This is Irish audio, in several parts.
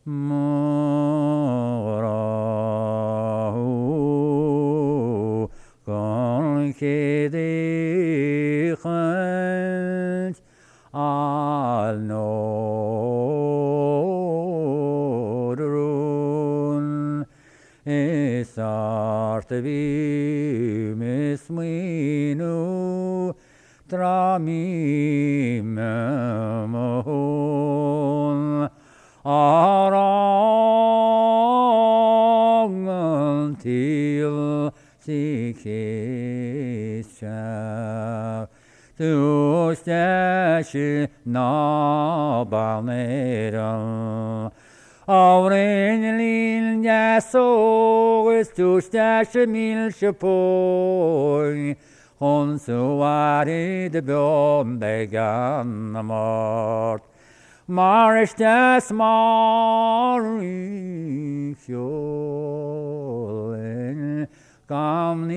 morahu kon kedichant al nodrun esart vimesminu tramim mohon arang til sikisha tu stashi na balneram auren linja soges tu stashi mil shapoi hon suari de bombegan mort Maristas Marikyolen Kamnilat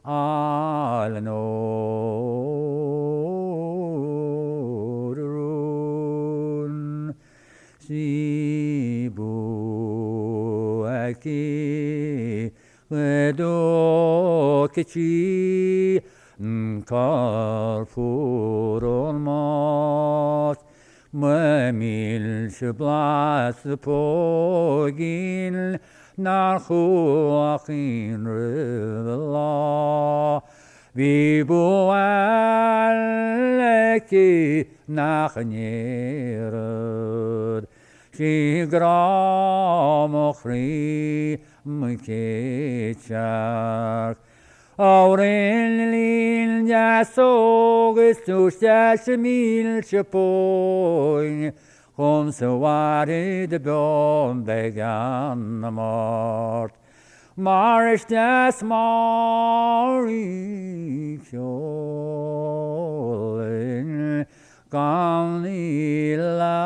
Alnodrun Sibu Aki Vedokichi Carrefour olmaz Memil şıblas pogil Narhuakin rıvla Vibu alleki nachnirad Shigram ochri mkechak Auren linja soges tu stas mil chapoin Hon sawari de bombegan mort Maristas marikyolen Kamnila